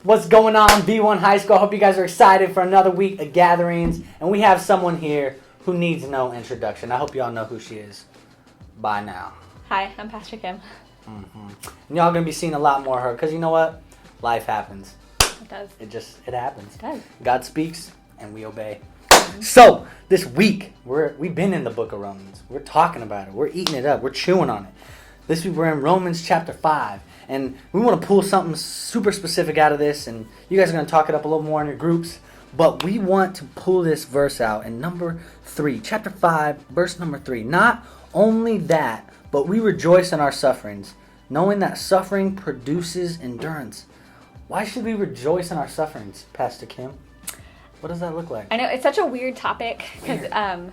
What's going on, B1 High School? I hope you guys are excited for another week of gatherings. And we have someone here who needs no introduction. I hope you all know who she is by now. Hi, I'm Pastor Kim. And y'all going to be seeing a lot more of her because you know what? Life happens. It does. It happens. It does. God speaks and we obey. So, this week, we've been in the book of Romans. We're talking about it. We're eating it up. We're chewing on it. This week we're in Romans chapter 5. And we want to pull something super specific out of this. And you guys are going to talk it up a little more in your groups. But we want to pull this verse out in number 3. Chapter 5, verse number 3. Not only that, but we rejoice in our sufferings, knowing that suffering produces endurance. Why should we rejoice in our sufferings, Pastor Kim? What does that look like? I know it's such a weird topic because,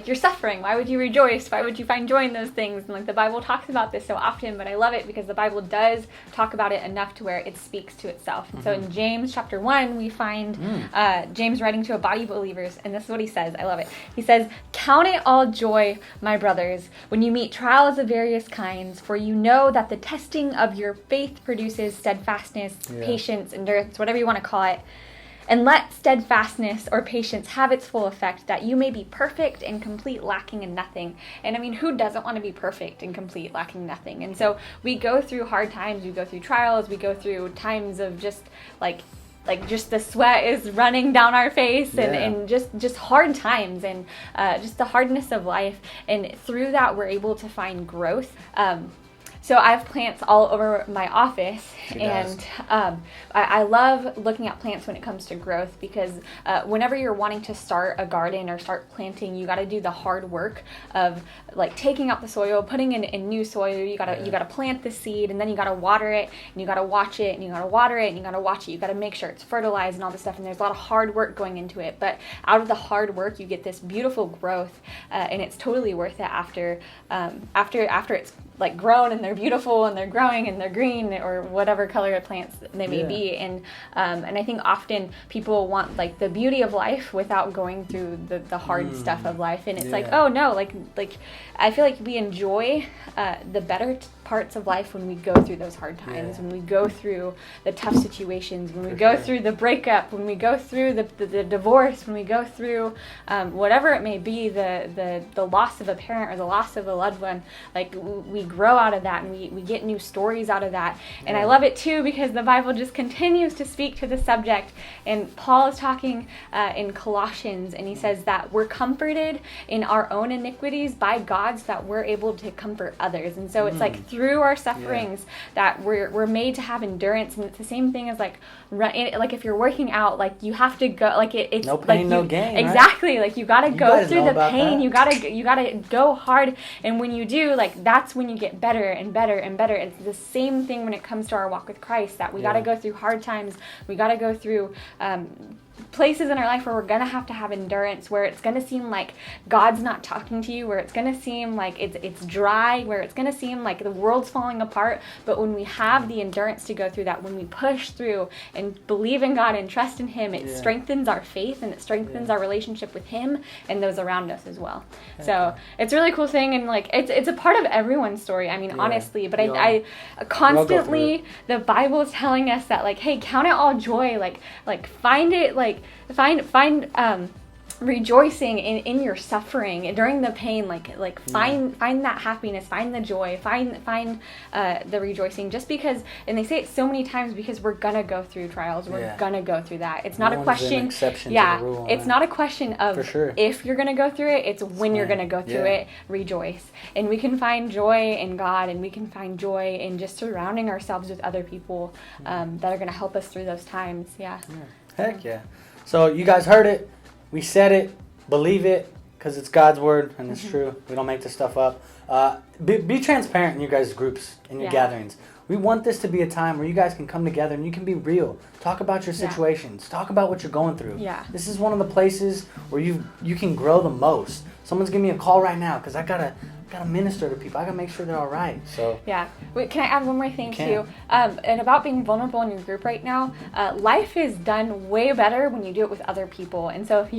you're suffering. Why would you rejoice? Why would you find joy in those things? And the Bible talks about this so often, but I love it because the Bible does talk about it enough to where it speaks to itself. Mm-hmm. So in James chapter 1, we find James writing to a body of believers, and this is what he says. I love it. He says, "Count it all joy, my brothers, when you meet trials of various kinds, for you know that the testing of your faith produces steadfastness, patience, endurance," whatever you want to call it. "And let steadfastness or patience have its full effect, that you may be perfect and complete, lacking in nothing." And I mean, who doesn't want to be perfect and complete, lacking nothing? And so we go through hard times, we go through trials, we go through times of just just the sweat is running down our face and just hard times and just the hardness of life. And through that, we're able to find growth. So I have plants all over my office, and I love looking at plants when it comes to growth because whenever you're wanting to start a garden or start planting, you got to do the hard work of taking out the soil, putting in new soil. You gotta plant the seed, and then you gotta water it, and you gotta watch it, and you gotta water it, and you gotta watch it. You gotta make sure it's fertilized and all this stuff. And there's a lot of hard work going into it, but out of the hard work, you get this beautiful growth, and it's totally worth it after it's grown and they're beautiful and they're growing and they're green or whatever color of plants they may be. And I think often people want the beauty of life without going through the hard stuff of life. And it's oh no, I feel like we enjoy the better parts of life when we go through those hard times, when we go through the tough situations, when we go through the breakup, when we go through the divorce, when we go through whatever it may be, the loss of a parent or the loss of a loved one. We grow out of that, and we get new stories out of that. And I love it too because the Bible just continues to speak to the subject. And Paul is talking in Colossians, and he says that we're comforted in our own iniquities by God so that we're able to comfort others. And so it's through our sufferings that we're made to have endurance. And it's the same thing as if you're working out, you have to go it's no pain, no gain. Exactly. Right? You got to go through the pain. That. You got to go hard. And when you do, that's when you get better and better and better. It's the same thing when it comes to our walk with Christ, that we got to go through hard times. We got to go through places in our life where we're going to have endurance, where it's going to seem like God's not talking to you, where it's going to seem like it's dry, where it's going to seem like the world's falling apart. But when we have the endurance to go through that, when we push through and believe in God and trust in Him, it strengthens our faith and it strengthens our relationship with Him and those around us as well. So it's a really cool thing, and it's a part of everyone's story. I mean, honestly, but I constantly, the Bible is telling us that hey, count it all joy, find it, find rejoicing in your suffering and during the pain, find that happiness, find the joy, find the rejoicing, just because. And they say it so many times because we're gonna go through trials, we're gonna go through that. It's not a question. Exception to the rule, it's not a question of if you're gonna go through it, it's when you're gonna go through it. Rejoice. And we can find joy in God, and we can find joy in just surrounding ourselves with other people that are gonna help us through those times. Heck yeah. So you guys heard it. We said it. Believe it, because it's God's word and it's true. We don't make this stuff up. Be transparent in your guys' groups, in your gatherings. We want this to be a time where you guys can come together and you can be real. Talk about your situations. Talk about what you're going through. This is one of the places where you can grow the most. Someone's giving me a call right now because I got gotta minister to people. I gotta make sure they're all right. So Yeah. Wait, can I add one more thing You too? And about being vulnerable in your group right now, life is done way better when you do it with other people. And so if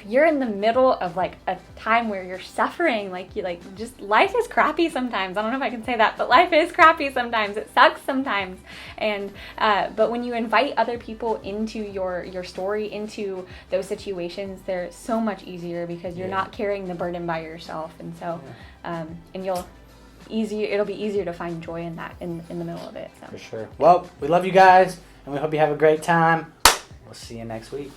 you're in the middle of like a time where you're suffering, just life is crappy sometimes. I don't know if I can say that, but life is crappy sometimes. It sucks sometimes. And but when you invite other people into your story, into those situations, they're so much easier because you're not carrying the burden by yourself. And so and it'll be easier to find joy in that in the middle of it. So. For sure. Well, we love you guys, and we hope you have a great time. We'll see you next week.